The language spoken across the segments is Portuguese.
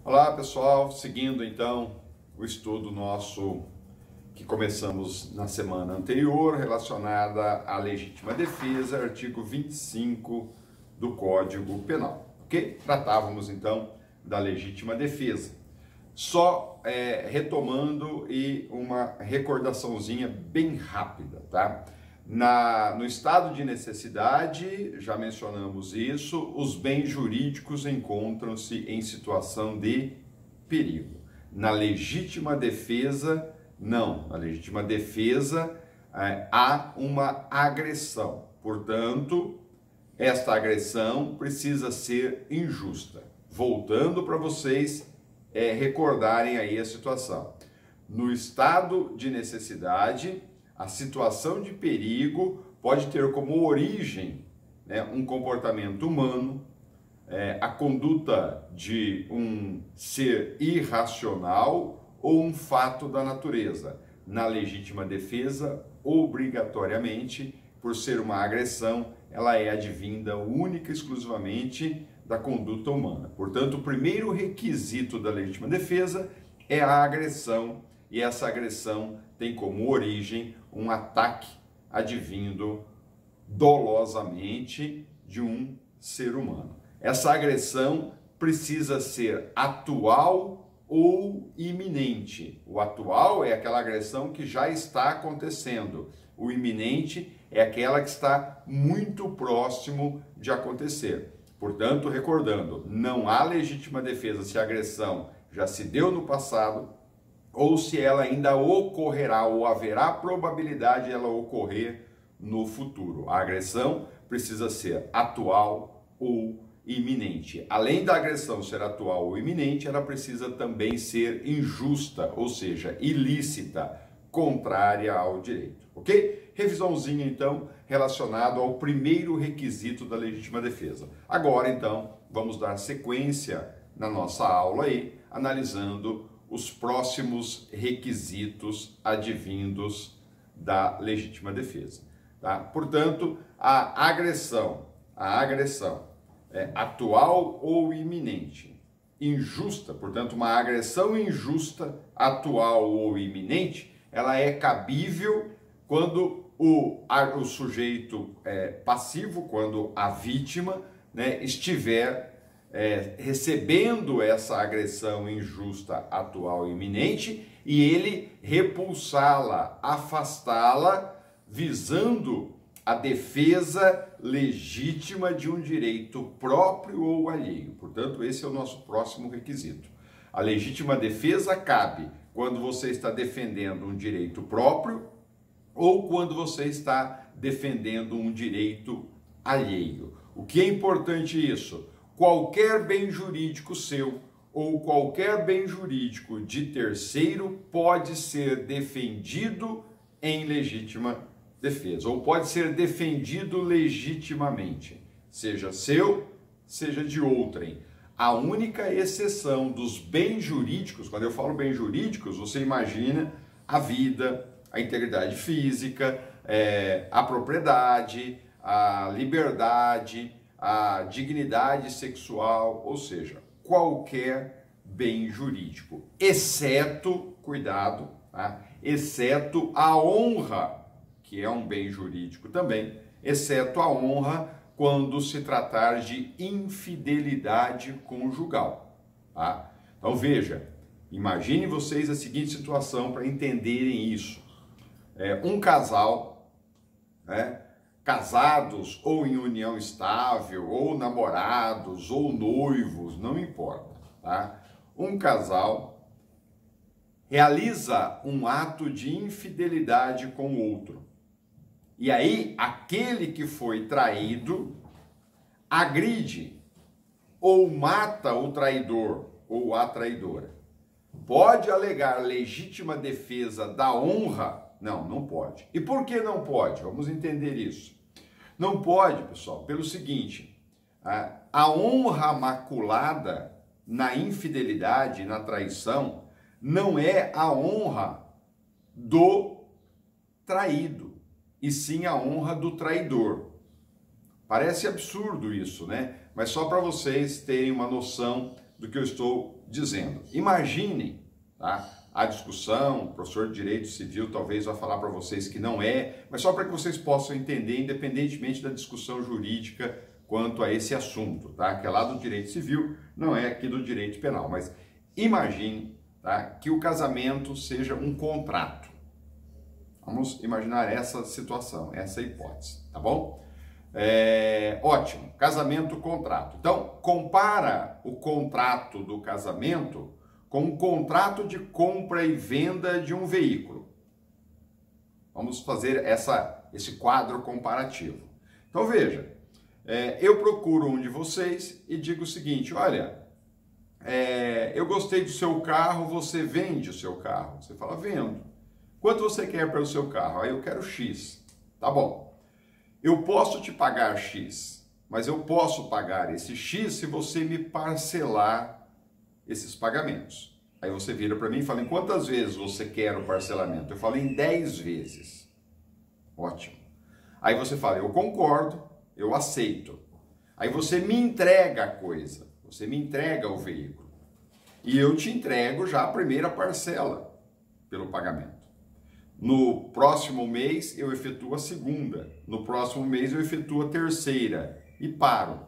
Olá pessoal, seguindo então o estudo nosso que começamos na semana anterior, relacionada à legítima defesa, artigo 25 do Código Penal, ok? Tratávamos então da legítima defesa. Só retomando e uma recordaçãozinha bem rápida, tá? No estado de necessidade, já mencionamos isso, os bens jurídicos encontram-se em situação de perigo. Na legítima defesa, não. Na legítima defesa, há uma agressão. Portanto, esta agressão precisa ser injusta. Voltando para vocês recordarem aí a situação. No estado de necessidade, a situação de perigo pode ter como origem, um comportamento humano, a conduta de um ser irracional ou um fato da natureza. Na legítima defesa, obrigatoriamente, por ser uma agressão, ela é advinda única e exclusivamente da conduta humana. Portanto, o primeiro requisito da legítima defesa é a agressão, e essa agressão tem como origem um ataque advindo dolosamente de um ser humano. Essa agressão precisa ser atual ou iminente. O atual é aquela agressão que já está acontecendo. O iminente é aquela que está muito próximo de acontecer. Portanto, recordando, não há legítima defesa se a agressão já se deu no passado ou se ela ainda ocorrerá ou haverá probabilidade de ela ocorrer no futuro. A agressão precisa ser atual ou iminente. Além da agressão ser atual ou iminente, ela precisa também ser injusta, ou seja, ilícita, contrária ao direito, ok? Revisãozinha, então, relacionado ao primeiro requisito da legítima defesa. Agora, então, vamos dar sequência na nossa aula aí, analisando os próximos requisitos advindos da legítima defesa, tá? Portanto, a agressão é atual ou iminente, injusta, portanto, uma agressão injusta, atual ou iminente, ela é cabível quando o sujeito passivo, quando a vítima, estiver recebendo essa agressão injusta, atual e iminente, e ele repulsá-la, afastá-la, visando a defesa legítima de um direito próprio ou alheio. Portanto, esse é o nosso próximo requisito. A legítima defesa cabe quando você está defendendo um direito próprio ou quando você está defendendo um direito alheio. O que é importante isso? Qualquer bem jurídico seu ou qualquer bem jurídico de terceiro pode ser defendido em legítima defesa, ou pode ser defendido legitimamente, seja seu, seja de outrem. A única exceção dos bens jurídicos, quando eu falo bens jurídicos, você imagina a vida, a integridade física, a propriedade, a liberdade, a dignidade sexual, ou seja, qualquer bem jurídico, exceto, cuidado, tá? Exceto a honra, que é um bem jurídico também, exceto a honra quando se tratar de infidelidade conjugal, tá? Então veja, imagine vocês a seguinte situação para entenderem isso. Um casal, casados ou em união estável, ou namorados, ou noivos, não importa, tá? Um casal realiza um ato de infidelidade com o outro. E aí, aquele que foi traído agride ou mata o traidor ou a traidora. Pode alegar legítima defesa da honra? Não, não pode. E por que não pode? Vamos entender isso. Não pode, pessoal, pelo seguinte: a honra maculada na infidelidade, na traição, não é a honra do traído, e sim a honra do traidor. Parece absurdo isso, né? Mas só para vocês terem uma noção do que eu estou dizendo. Imaginem, tá? A discussão, o professor de Direito Civil talvez vá falar para vocês que não é, mas só para que vocês possam entender, independentemente da discussão jurídica quanto a esse assunto, tá? Que é lá do Direito Civil, não é aqui do Direito Penal, mas imagine, tá, que o casamento seja um contrato. Vamos imaginar essa situação, essa hipótese, tá bom? Ótimo, casamento, contrato. Então, compara o contrato do casamento com um contrato de compra e venda de um veículo. Vamos fazer esse quadro comparativo. Então, veja, eu procuro um de vocês e digo o seguinte, olha, eu gostei do seu carro, você vende o seu carro? Você fala, vendo. Quanto você quer pelo seu carro? Aí eu quero X. Tá bom. Eu posso te pagar X, mas eu posso pagar esse X se você me parcelar esses pagamentos. Aí você vira para mim e fala, em quantas vezes você quer o parcelamento? Eu falo, em 10 vezes. Ótimo. Aí você fala, eu concordo, eu aceito. Aí você me entrega a coisa, você me entrega o veículo. E eu te entrego já a primeira parcela pelo pagamento. No próximo mês eu efetuo a segunda, no próximo mês eu efetuo a terceira e paro.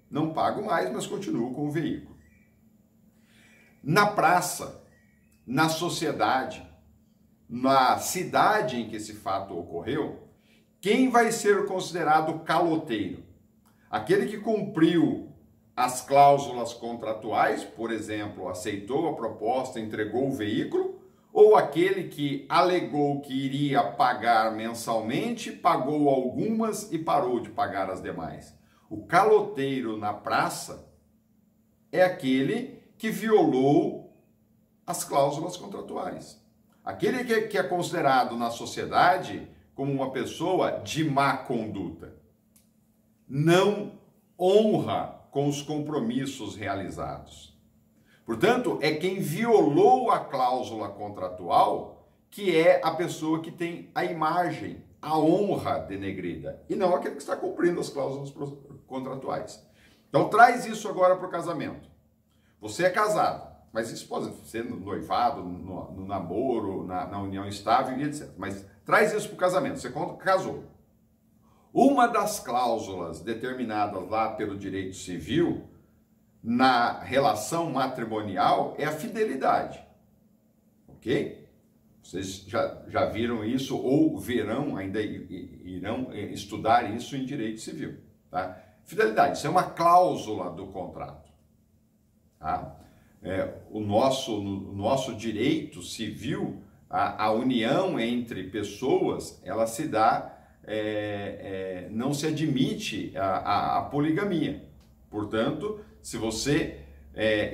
Não pago mais, mas continuo com o veículo. Na praça, na sociedade, na cidade em que esse fato ocorreu, quem vai ser considerado caloteiro? Aquele que cumpriu as cláusulas contratuais, por exemplo, aceitou a proposta, entregou o veículo, ou aquele que alegou que iria pagar mensalmente, pagou algumas e parou de pagar as demais? O caloteiro na praça é aquele que violou as cláusulas contratuais. Aquele que é considerado na sociedade como uma pessoa de má conduta. Não honra com os compromissos realizados. Portanto, é quem violou a cláusula contratual que é a pessoa que tem a imagem, a honra denegrida, e não aquele que está cumprindo as cláusulas contratuais. Então, traz isso agora para o casamento. Você é casado, mas isso pode ser no noivado, no namoro, na união estável e etc. Mas traz isso para o casamento, você casou. Uma das cláusulas determinadas lá pelo direito civil na relação matrimonial é a fidelidade, ok? Vocês já viram isso ou verão, ainda irão estudar isso em direito civil, tá? Fidelidade, isso é uma cláusula do contrato, tá? No nosso direito civil, a união entre pessoas, ela se dá, não se admite a poligamia. Portanto, se você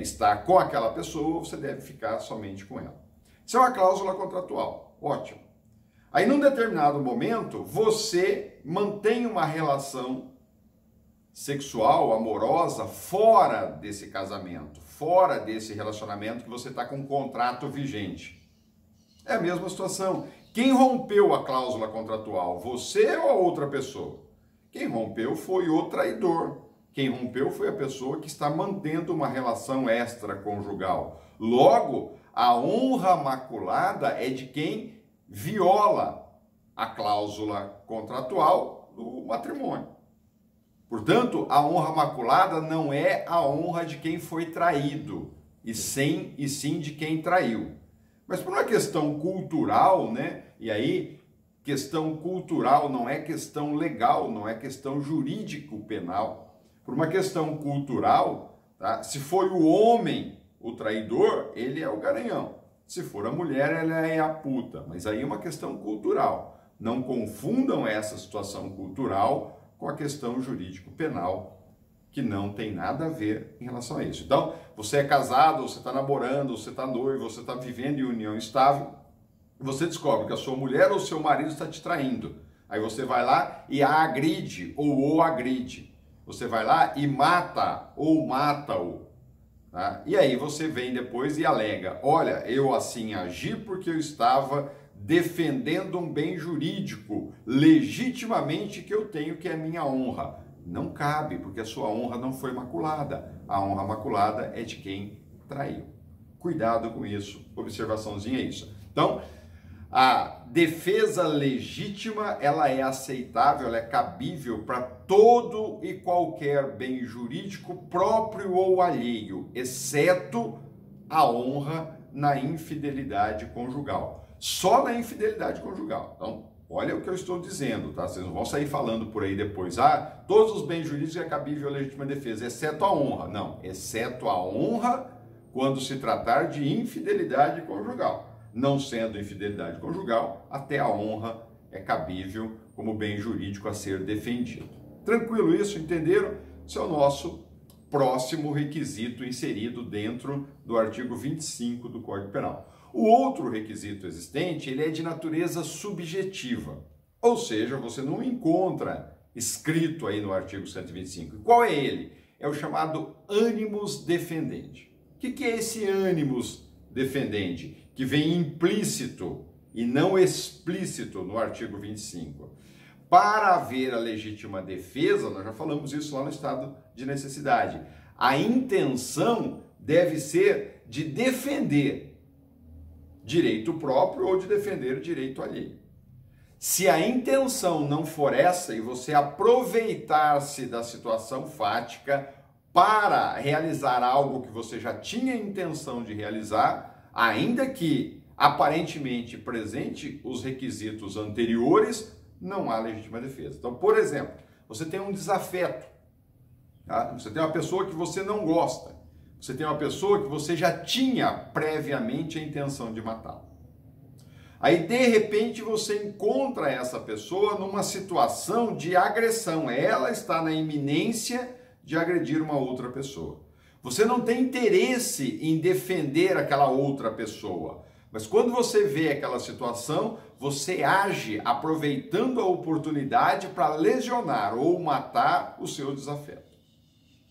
está com aquela pessoa, você deve ficar somente com ela. Isso é uma cláusula contratual, ótimo. Aí, num determinado momento, você mantém uma relação sexual, amorosa, fora desse casamento, fora desse relacionamento que você está com um contrato vigente. É a mesma situação. Quem rompeu a cláusula contratual? Você ou a outra pessoa? Quem rompeu foi o traidor. Quem rompeu foi a pessoa que está mantendo uma relação extraconjugal. Logo, a honra maculada é de quem viola a cláusula contratual do matrimônio. Portanto, a honra maculada não é a honra de quem foi traído, e sim de quem traiu. Mas por uma questão cultural, né? E aí, questão cultural não é questão legal, não é questão jurídico-penal. Por uma questão cultural, tá? Se foi o homem o traidor, ele é o garanhão. Se for a mulher, ela é a puta. Mas aí é uma questão cultural. Não confundam essa situação cultural com a questão jurídico-penal, que não tem nada a ver em relação a isso. Então, você é casado, você está namorando, você está noivo, você está vivendo em união estável, você descobre que a sua mulher ou seu marido está te traindo. Aí você vai lá e a agride ou o agride. Você vai lá e mata ou mata-o. Tá? E aí você vem depois e alega, olha, eu assim agi porque eu estava defendendo um bem jurídico, legitimamente que eu tenho, que é a minha honra. Não cabe, porque a sua honra não foi maculada. A honra maculada é de quem traiu. Cuidado com isso. Observaçãozinha é isso. Então, a defesa legítima, ela é aceitável, ela é cabível para todo e qualquer bem jurídico próprio ou alheio, exceto a honra na infidelidade conjugal. Só na infidelidade conjugal. Então, olha o que eu estou dizendo, tá? Vocês não vão sair falando por aí depois, todos os bens jurídicos é cabível a legítima defesa, exceto a honra. Não, exceto a honra quando se tratar de infidelidade conjugal. Não sendo infidelidade conjugal, até a honra é cabível como bem jurídico a ser defendido. Tranquilo isso? Entenderam? Esse é o nosso próximo requisito inserido dentro do artigo 25 do Código Penal. O outro requisito existente, ele é de natureza subjetiva, ou seja, você não encontra escrito aí no artigo 125. E qual é ele? É o chamado animus defendente. O que é esse animus defendente? Que vem implícito e não explícito no artigo 25. Para haver a legítima defesa, nós já falamos isso lá no estado de necessidade, a intenção deve ser de defender direito próprio ou de defender direito alheio. Se a intenção não for essa e você aproveitar-se da situação fática para realizar algo que você já tinha intenção de realizar, ainda que aparentemente presente os requisitos anteriores, não há legítima defesa. Então, por exemplo, você tem um desafeto, tá? Você tem uma pessoa que você não gosta, você tem uma pessoa que você já tinha previamente a intenção de matá-la. Aí, de repente, você encontra essa pessoa numa situação de agressão, ela está na iminência de agredir uma outra pessoa. Você não tem interesse em defender aquela outra pessoa, mas quando você vê aquela situação, você age aproveitando a oportunidade para lesionar ou matar o seu desafeto.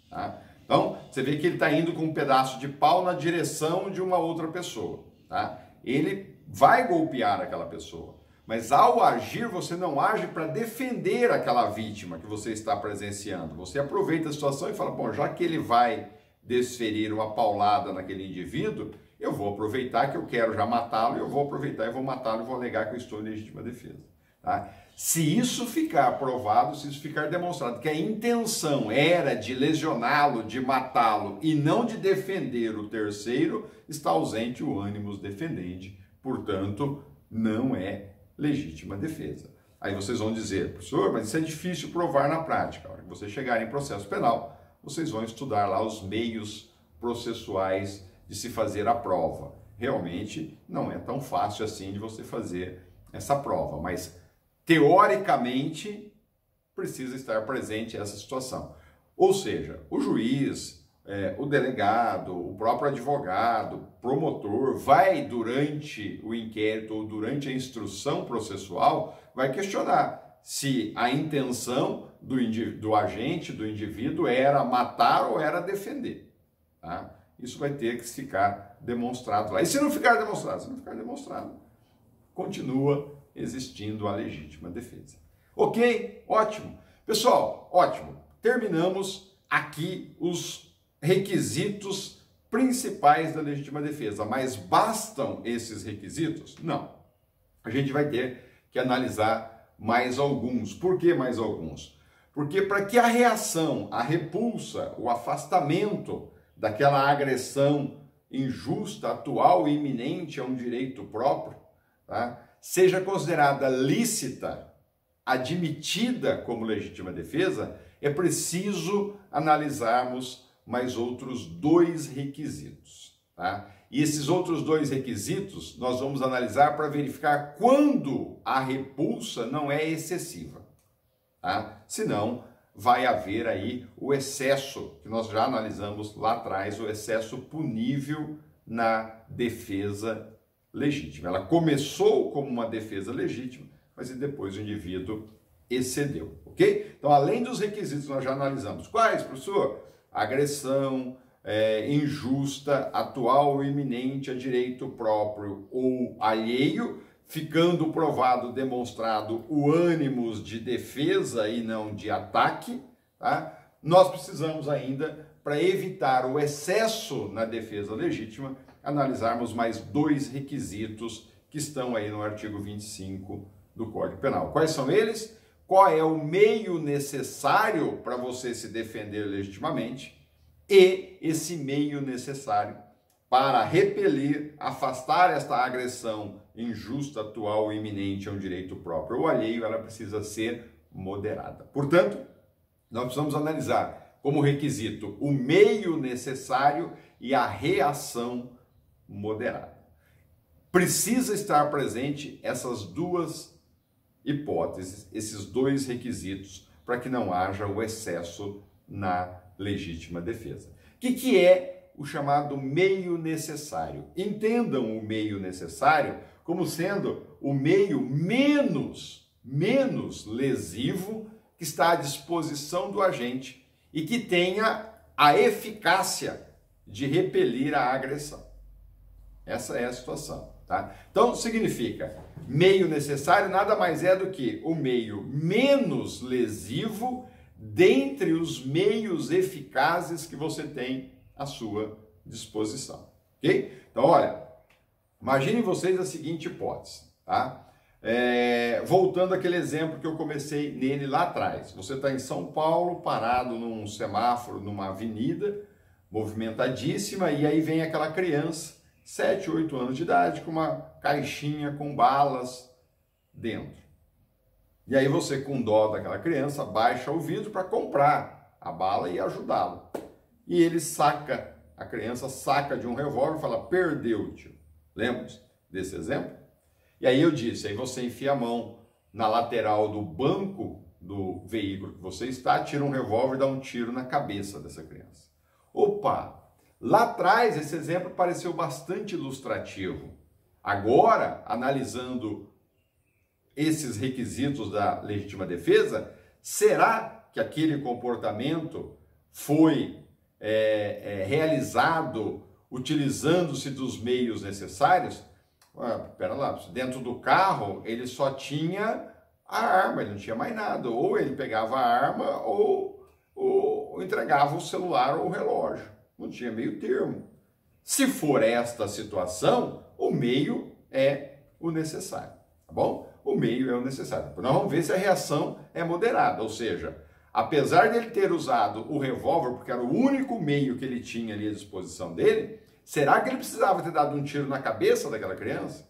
Tá? Então, você vê que ele está indo com um pedaço de pau na direção de uma outra pessoa. Tá? Ele vai golpear aquela pessoa, mas ao agir, você não age para defender aquela vítima que você está presenciando. Você aproveita a situação e fala, bom, já que ele vai desferir uma paulada naquele indivíduo, eu vou aproveitar que eu quero já matá-lo, eu vou aproveitar e vou matá-lo e vou alegar que eu estou em legítima defesa. Tá? Se isso ficar provado, se isso ficar demonstrado que a intenção era de lesioná-lo, de matá-lo e não de defender o terceiro, está ausente o animus defendente, portanto, não é legítima defesa. Aí vocês vão dizer, professor, mas isso é difícil provar na prática. A hora que você chegar em processo penal, vocês vão estudar lá os meios processuais de se fazer a prova. Realmente não é tão fácil assim de você fazer essa prova, mas teoricamente precisa estar presente essa situação. Ou seja, o juiz, o delegado, o próprio advogado, promotor, vai durante o inquérito ou durante a instrução processual, vai questionar se a intenção do agente, do indivíduo, era matar ou era defender. Tá? Isso vai ter que ficar demonstrado lá. E se não ficar demonstrado? Se não ficar demonstrado, continua existindo a legítima defesa. Ok? Ótimo. Pessoal, ótimo. Terminamos aqui os requisitos principais da legítima defesa. Mas bastam esses requisitos? Não. A gente vai ter que analisar mais alguns. Por que mais alguns? Porque para que a reação, a repulsa, o afastamento daquela agressão injusta, atual e iminente a um direito próprio, tá, seja considerada lícita, admitida como legítima defesa, é preciso analisarmos mais outros dois requisitos. Tá? E esses outros dois requisitos nós vamos analisar para verificar quando a repulsa não é excessiva. Tá? Senão, vai haver aí o excesso, que nós já analisamos lá atrás, o excesso punível na defesa legítima. Ela começou como uma defesa legítima, mas depois o indivíduo excedeu, ok? Então, além dos requisitos, nós já analisamos. Quais, professor? Agressão injusta, atual ou iminente a direito próprio ou alheio, ficando provado, demonstrado o ânimos de defesa e não de ataque, tá? Nós precisamos ainda, para evitar o excesso na defesa legítima, analisarmos mais 2 requisitos que estão aí no artigo 25 do Código Penal. Quais são eles? Qual é o meio necessário para você se defender legitimamente e esse meio necessário para repelir, afastar esta agressão injusta, atual ou iminente a um direito próprio ou alheio, ela precisa ser moderada. Portanto, nós precisamos analisar como requisito o meio necessário e a reação moderada. Precisa estar presente essas 2 hipóteses, esses 2 requisitos, para que não haja o excesso na legítima defesa. O que é o chamado meio necessário? Entendam o meio necessário como sendo o meio menos lesivo que está à disposição do agente e que tenha a eficácia de repelir a agressão. Essa é a situação, tá? Então, significa, meio necessário nada mais é do que o meio menos lesivo dentre os meios eficazes que você tem à sua disposição, ok? Então, olha, imaginem vocês a seguinte hipótese, tá? Voltando àquele exemplo que eu comecei nele lá atrás. Você está em São Paulo, parado num semáforo, numa avenida, movimentadíssima, e aí vem aquela criança, 7, 8 anos de idade, com uma caixinha com balas dentro. E aí você, com dó daquela criança, baixa o vidro para comprar a bala e ajudá-lo. E ele a criança saca de um revólver e fala, perdeu, tio. Lembra desse exemplo? E aí eu disse, aí você enfia a mão na lateral do banco do veículo que você está, tira um revólver e dá um tiro na cabeça dessa criança. Opa! Lá atrás esse exemplo pareceu bastante ilustrativo. Agora, analisando esses requisitos da legítima defesa, será que aquele comportamento foi realizado utilizando-se dos meios necessários? Pera lá, dentro do carro ele só tinha a arma, ele não tinha mais nada. Ou ele pegava a arma ou entregava o celular ou o relógio. Não tinha meio termo. Se for esta situação, o meio é o necessário, tá bom? O meio é o necessário. Nós vamos ver se a reação é moderada, ou seja, apesar dele ter usado o revólver, porque era o único meio que ele tinha ali à disposição dele, será que ele precisava ter dado um tiro na cabeça daquela criança?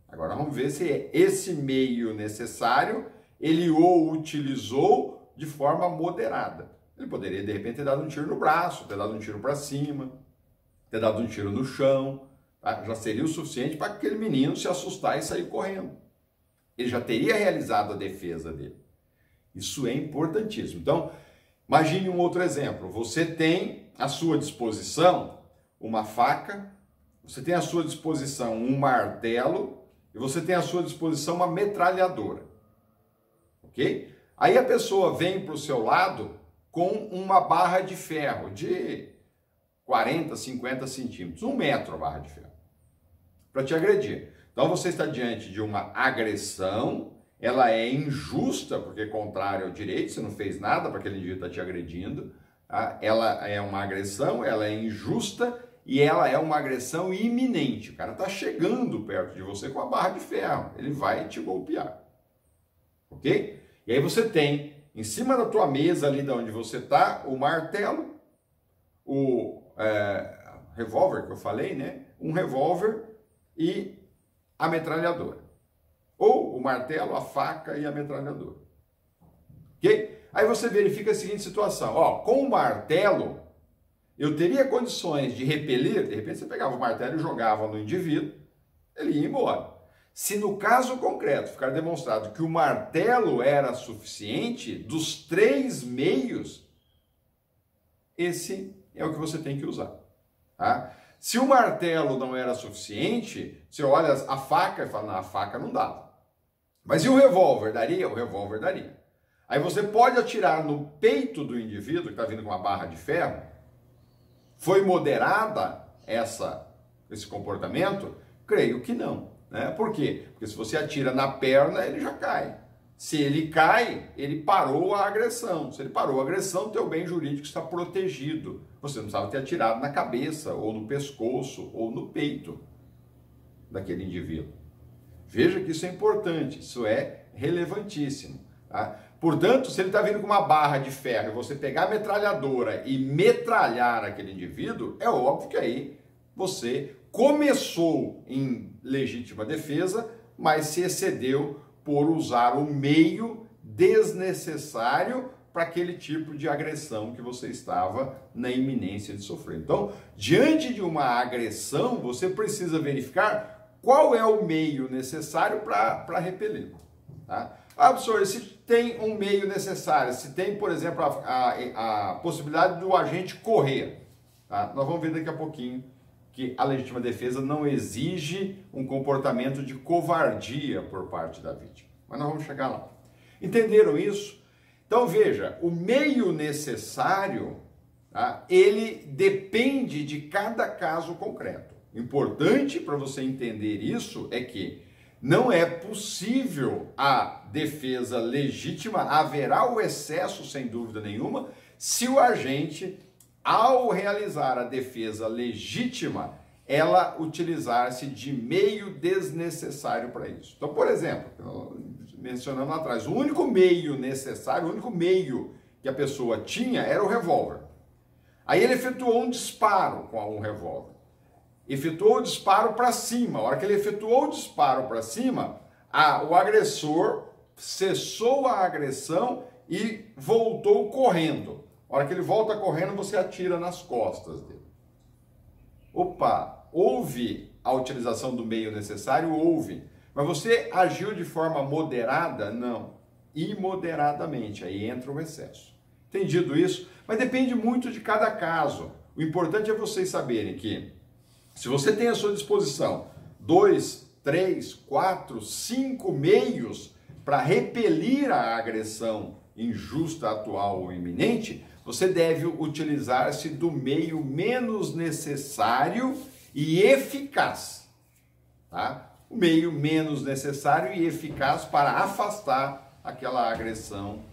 Agora vamos ver se esse meio necessário ele o utilizou de forma moderada. Ele poderia, de repente, ter dado um tiro no braço, ter dado um tiro para cima, ter dado um tiro no chão, tá? Já seria o suficiente para aquele menino se assustar e sair correndo. Ele já teria realizado a defesa dele. Isso é importantíssimo. Então, imagine um outro exemplo. Você tem à sua disposição uma faca, você tem à sua disposição um martelo e você tem à sua disposição uma metralhadora. Ok? Aí a pessoa vem para o seu lado com uma barra de ferro de 40, 50 centímetros, 1 metro a barra de ferro, para te agredir. Então você está diante de uma agressão, ela é injusta, porque é contrária ao direito, você não fez nada para aquele indivíduo estar te agredindo, tá? Ela é uma agressão, ela é injusta e ela é uma agressão iminente. O cara está chegando perto de você com a barra de ferro, ele vai te golpear, ok? E aí você tem, em cima da tua mesa ali de onde você está, o martelo, o revólver que eu falei, né? Um revólver e a metralhadora. Ou o martelo, a faca e a metralhadora. Ok? Aí você verifica a seguinte situação. Ó, com o martelo, eu teria condições de repelir. De repente você pegava o martelo e jogava no indivíduo, ele ia embora. Se no caso concreto ficar demonstrado que o martelo era suficiente, dos 3 meios, esse é o que você tem que usar. Tá? Se o martelo não era suficiente, você olha a faca e fala, não, a faca não dá. Mas e o revólver? Daria? O revólver daria. Aí você pode atirar no peito do indivíduo que está vindo com uma barra de ferro. Foi moderada esse comportamento? Creio que não. Né? Por quê? Porque se você atira na perna, ele já cai. Se ele cai, ele parou a agressão. Se ele parou a agressão, teu bem jurídico está protegido. Você não precisava ter atirado na cabeça, ou no pescoço, ou no peito daquele indivíduo. Veja que isso é importante, isso é relevantíssimo. Tá? Portanto, se ele está vindo com uma barra de ferro e você pegar a metralhadora e metralhar aquele indivíduo, é óbvio que aí você começou em legítima defesa, mas se excedeu por usar o meio desnecessário para aquele tipo de agressão que você estava na iminência de sofrer. Então, diante de uma agressão, você precisa verificar qual é o meio necessário para repelir. Tá? Ah, professor, se tem um meio necessário, se tem, por exemplo, a possibilidade do agente correr, tá? Nós vamos ver daqui a pouquinho que a legítima defesa não exige um comportamento de covardia por parte da vítima. Mas nós vamos chegar lá. Entenderam isso? Então veja, o meio necessário, tá, ele depende de cada caso concreto. Importante para você entender isso é que não é possível a defesa legítima, haverá o excesso sem dúvida nenhuma, se o agente, ao realizar a defesa legítima, ela utilizar-se de meio desnecessário para isso. Então, por exemplo, mencionando lá atrás, o único meio necessário, o único meio que a pessoa tinha era o revólver. Aí ele efetuou um disparo com um revólver. Efetuou o disparo para cima. A hora que ele efetuou o disparo para cima, o agressor cessou a agressão e voltou correndo. A hora que ele volta correndo, você atira nas costas dele. Opa, houve a utilização do meio necessário? Houve. Mas você agiu de forma moderada? Não. Imoderadamente. Aí entra o excesso. Entendido isso? Mas depende muito de cada caso. O importante é vocês saberem que se você tem à sua disposição 2, 3, 4, 5 meios para repelir a agressão injusta, atual ou iminente, você deve utilizar-se do meio menos necessário e eficaz. Tá? O meio menos necessário e eficaz para afastar aquela agressão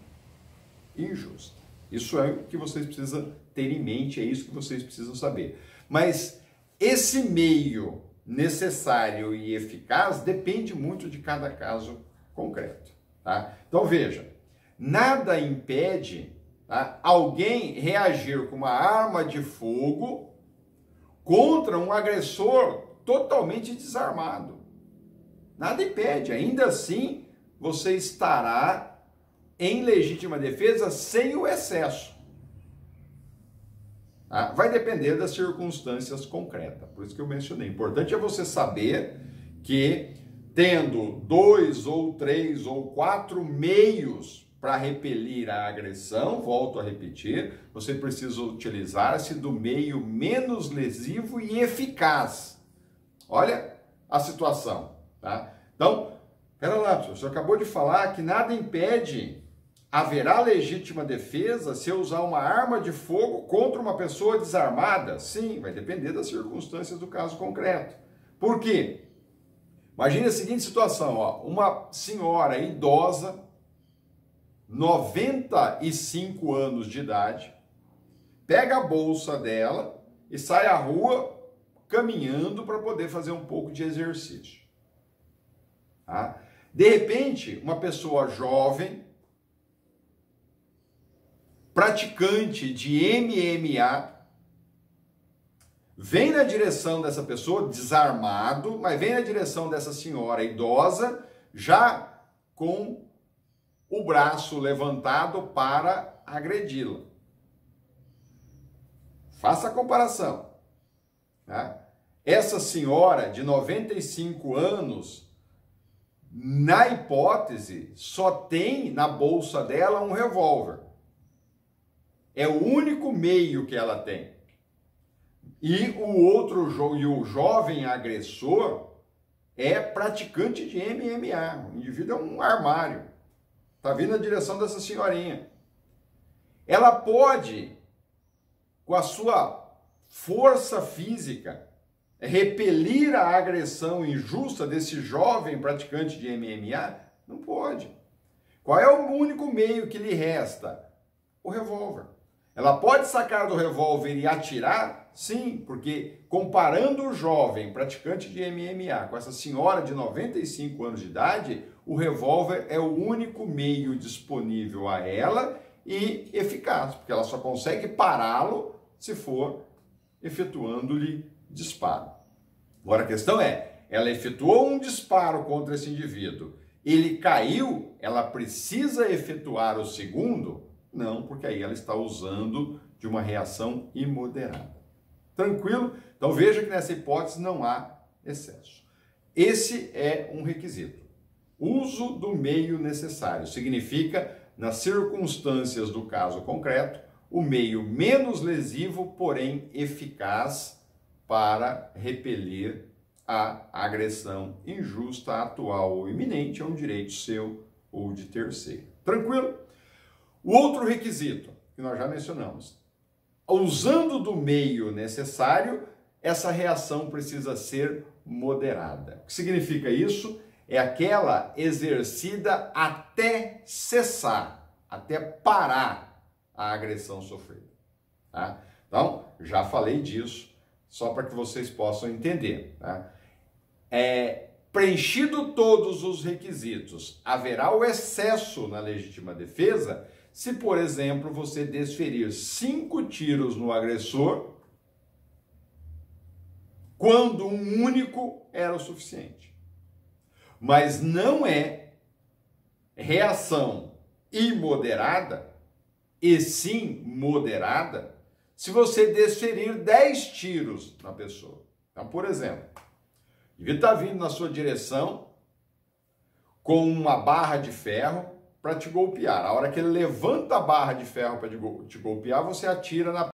injusta. Isso é o que vocês precisam ter em mente, é isso que vocês precisam saber. Mas esse meio necessário e eficaz depende muito de cada caso concreto. Tá? Então veja, nada impede, tá, alguém reagir com uma arma de fogo contra um agressor totalmente desarmado. Nada impede, ainda assim você estará em legítima defesa sem o excesso. Tá? Vai depender das circunstâncias concretas, por isso que eu mencionei. O importante é você saber que tendo 2 ou 3 ou 4 meios para repelir a agressão, volto a repetir, você precisa utilizar-se do meio menos lesivo e eficaz. Olha a situação, tá? Então, pera lá, o senhor acabou de falar que nada impede, haverá legítima defesa se eu usar uma arma de fogo contra uma pessoa desarmada? Sim, vai depender das circunstâncias do caso concreto. Por quê? Imagine a seguinte situação, ó, uma senhora idosa, 95 anos de idade, pega a bolsa dela e sai à rua caminhando para poder fazer um pouco de exercício. Tá? De repente, uma pessoa jovem, praticante de MMA, vem na direção dessa pessoa, desarmado, mas vem na direção dessa senhora idosa, já com o braço levantado para agredi-la. Faça a comparação. Tá? Essa senhora de 95 anos, na hipótese, só tem na bolsa dela um revólver. É o único meio que ela tem. E o jovem agressor é praticante de MMA. O indivíduo é um armário. Está vindo na direção dessa senhorinha. Ela pode, com a sua força física, repelir a agressão injusta desse jovem praticante de MMA? Não pode. Qual é o único meio que lhe resta? O revólver. Ela pode sacar do revólver e atirar? Sim, porque comparando o jovem praticante de MMA com essa senhora de 95 anos de idade, o revólver é o único meio disponível a ela e eficaz, porque ela só consegue pará-lo se for efetuando-lhe disparo. Agora a questão é, ela efetuou um disparo contra esse indivíduo, ele caiu, ela precisa efetuar o segundo? Não, porque aí ela está usando de uma reação imoderada. Tranquilo? Então veja que nessa hipótese não há excesso. Esse é um requisito. Uso do meio necessário significa, nas circunstâncias do caso concreto, o meio menos lesivo, porém eficaz para repelir a agressão injusta, atual ou iminente a um direito seu ou de terceiro. Tranquilo? O outro requisito que nós já mencionamos, usando do meio necessário, essa reação precisa ser moderada. O que significa isso? É aquela exercida até cessar, até parar a agressão sofrida. Tá? Então, já falei disso, só para que vocês possam entender. Tá? Preenchido todos os requisitos, haverá o excesso na legítima defesa se, por exemplo, você desferir 5 tiros no agressor quando um único era o suficiente. Mas não é reação imoderada, e sim moderada, se você desferir 10 tiros na pessoa. Então, por exemplo, o indivíduo está vindo na sua direção com uma barra de ferro para te golpear. A hora que ele levanta a barra de ferro para te golpear, você atira na